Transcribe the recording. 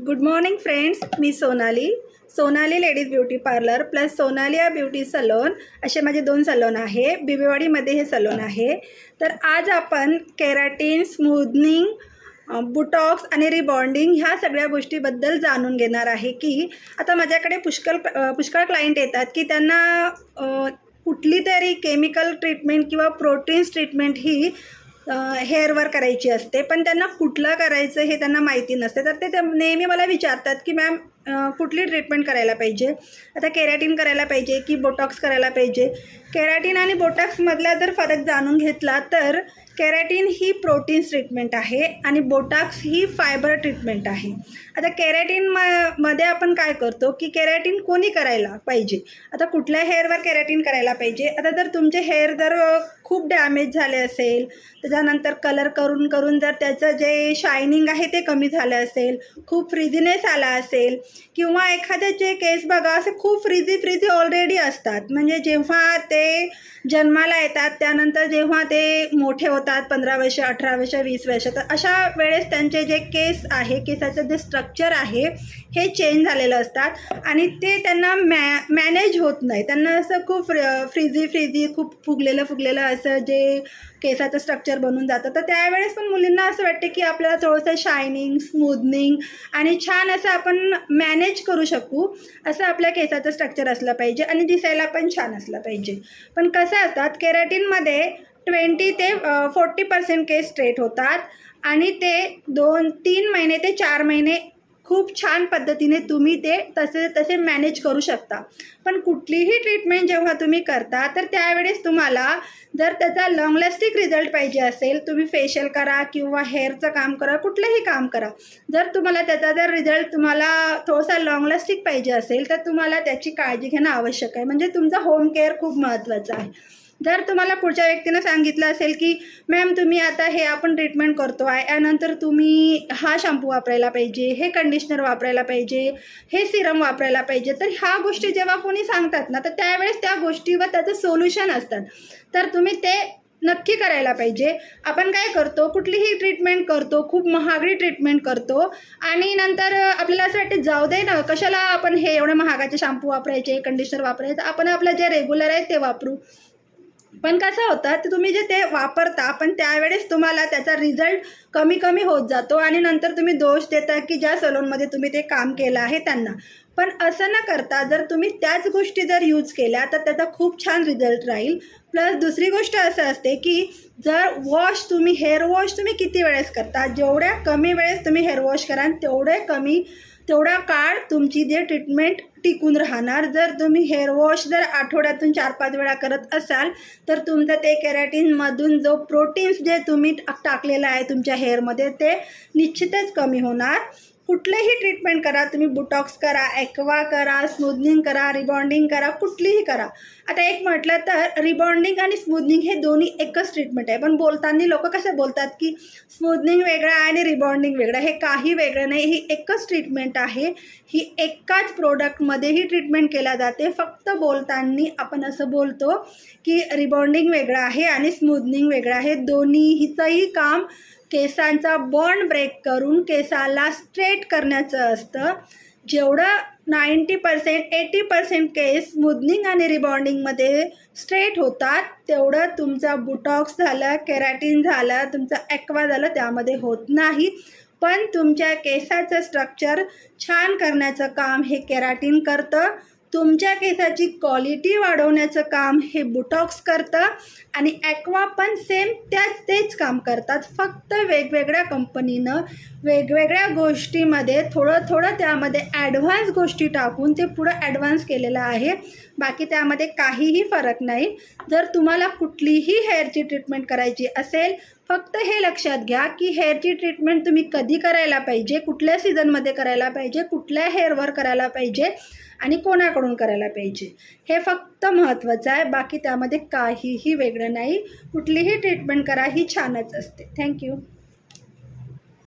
Good morning friends, मी Sonali ladies beauty parlour plus Sonalia beauty salon असे माझे 2 सलोन आहे. बिबेवाडीमध्ये हे सलोन आहे. तर आज आपण केराटिन, स्मूथनिंग, बुटॉक्स आणि रिबॉन्डिंग ह्या सगळ्या गोष्टीबद्दल जाणून घेणार आहे की आता माझ्याकडे पुष्कळ क्लायंट येतात की त्यांना कुठली तरी केमिकल ट्रीटमेंट किंवा प्रोटीन्स ट्रीटमेंट ही हेअरवर करायची असते, पण त्यांना कुठलं करायचं हे त्यांना माहिती नसते. तर ते नेहमी मला विचारतात की मॅम कुठली ट्रीटमेंट करायला पाहिजे, आता केराटिन करायला पाहिजे की बोटॉक्स करायला पाहिजे. केराटिन आणि बोटॉक्समधला जर फरक जाणून घेतला तर केराटिन ही प्रोटीन्स ट्रीटमेंट आहे आणि बोटॉक्स ही फायबर ट्रीटमेंट आहे. आता मध्ये आपण काय करतो की केराटिन कोणी करायला पाहिजे, आता कुठल्या हेअरवर केराटिन करायला पाहिजे. आता जर तुमचे हेअर जर खूप डॅमेज झाले असेल, त्याच्यानंतर कलर करून करून जर त्याचं जे शायनिंग आहे ते कमी झालं असेल, खूप फ्रिझीनेस आला असेल, किंवा एखाद्याचे केस बघा असे खूप फ्रिझी ऑलरेडी असतात, म्हणजे जेव्हा ते जन्माला येतात त्यानंतर जेव्हा ते मोठे होतात 15 वर्ष, 18 वर्ष, 20 वर्ष, तर अशा वेळेस त्यांचे जे केस आहे, केसाचं जे स्ट्रक्चर आहे हे चेंज झालेलं असतात आणि ते त्यांना मॅनेज होत नाही. त्यांना असं खूप फ्रिझी खूप फुगलेलं असं जे केसाचं स्ट्रक्चर बनून जातं. तर त्यावेळेस पण मुलींना असं वाटते की आपल्याला थोडंसं शायनिंग, स्मूथनिंग आणि छान असं आपण मॅनेज करू शकू असं आपल्या केसाचं स्ट्रक्चर असलं पाहिजे आणि दिसायला पण छान असलं पाहिजे. पण कसं असतात, केराटिनमध्ये 20 ते 40% केस स्ट्रेट होतात आणि ते 2-3 महिने ते 4 महिने खूप छान पद्धतीने तुम्ही ते तसे मॅनेज करू शकता. पण कुठलीही ट्रीटमेंट जेव्हा तुम्ही करता तर त्यावेळेस तुम्हाला जर त्याचा लॉंग लास्टिक रिझल्ट पाहिजे असेल, तुम्ही फेशियल करा किंवा हेअरचं काम करा, कुठलंही काम करा, जर तुम्हाला त्याचा रिझल्ट तुम्हाला थोडासा लॉंग लास्टिक पाहिजे असेल तर तुम्हाला त्याची काळजी घेणं आवश्यक आहे. म्हणजे तुमचं होम केअर खूप महत्त्वाचं आहे. जर तुम्हाला पुढच्या व्यक्तीनं सांगितलं असेल की मॅम तुम्ही आता हे आपण ट्रीटमेंट करतो आहे, यानंतर तुम्ही हा शॅम्पू वापरायला पाहिजे, हे कंडिशनर वापरायला पाहिजे, हे सिरम वापरायला पाहिजे, तर ह्या गोष्टी जेव्हा कोणी सांगतात ना तर त्यावेळेस त्या गोष्टीवर त्याचं सोल्युशन असतात, तर तुम्ही ते नक्की करायला पाहिजे. आपण काय करतो, कुठलीही ट्रीटमेंट करतो, खूप महागडी ट्रीटमेंट करतो आणि नंतर आपल्याला असं वाटते जाऊ दे ना, कशाला आपण हे एवढे महागाचे शॅम्पू वापरायचे, कंडिशनर वापरायचं, आपण आपलं जे रेग्युलर आहे ते वापरू. पण कसं होतं, तर तुम्ही जे ते वापरता पण त्यावेळेस तुम्हाला त्याचा रिझल्ट कमी होत जातो आणि नंतर तुम्ही दोष देता की ज्या सलोनमध्ये तुम्ही ते काम केलं आहे त्यांना. पण असं न करता जर तुम्ही त्याच गोष्टी जर यूज केल्या तर त्याचा खूप छान रिझल्ट राहील. प्लस दुसरी गोष्ट असं असते की जर हेअर वॉश तुम्ही किती वेळेस करता, जेवढ्या कमी वेळेस तुम्ही हेअर वॉश कराल तेवढा काळ तुमची जे ट्रीटमेंट टिकून राहणार. जर तुम्ही हेअर वॉश आठवड्यातून 4-5 वेळा करत असाल तर तुमचं ते केराटिनमधून जो प्रोटीन्स जे तुम्ही टाकलेलं आहे तुमच्या हेअरमध्ये ते निश्चितच कमी होणार. कुठलेही ट्रीटमेंट करा, तुम्ही बुटॉक्स करा, ॲक्वा करा, स्मूथनिंग करा, रिबॉन्डिंग करा, कुठलीही करा. आता एक म्हटलं तर रिबॉन्डिंग आणि स्मूथनिंग हे दोन्ही एकच ट्रीटमेंट आहे, पण बोलताना लोक कसं बोलतात की स्मूथनिंग वेगळं आहे आणि रिबॉन्डिंग वेगळं. हे काही वेगळं नाही, ही एकच ट्रीटमेंट आहे. ही एकाच प्रोडक्टमध्ये ही ट्रीटमेंट केल्या जाते. फक्त बोलताना आपण असं बोलतो की रिबॉन्डिंग वेगळं आहे आणि स्मूथनिंग वेगळं आहे. दोन्हीचंही काम केसांचा बॉन्ड ब्रेक करून केसाला स्ट्रेट करण्याचं असतं. जेवढं 90% केस स्मूथनिंग आणि रिबॉन्डिंगमध्ये स्ट्रेट होतात तेवढं तुमचा बुटॉक्स झालं, केराटिन झालं, तुमचं ॲक्वा झालं त्यामध्ये होत नाही. पण तुमच्या केसाचं स्ट्रक्चर छान करण्याचं काम हे केराटिन करतं. तुमच्या केसाची क्वालिटी वाढवण्याचं काम हे बुटॉक्स करतं आणि ॲक्वा पण सेम तेच काम करतात. फक्त वेगवेगळ्या कंपनीनं वेगवेगळ्या गोष्टीमध्ये थोडं त्यामध्ये ॲडव्हान्स गोष्टी टाकून ते पुढं ॲडव्हान्स केलेलं आहे. बाकी त्यामध्ये काहीही फरक नाही. जर तुम्हाला कुठलीही हेअरची ट्रीटमेंट करायची असेल, फक्त हे लक्षात घ्या की हेअरची ट्रीटमेंट तुम्ही कधी करायला पाहिजे, कुठल्या सीझनमध्ये करायला पाहिजे, कुठल्या हेअरवर करायला पाहिजे आणि कोणाकडून करायला पाहिजे, हे फक्त महत्त्वाचं आहे. बाकी त्यामध्ये काहीही वेगळं नाही. कुठलीही ट्रीटमेंट करा ही छानच असते. थँक्यू.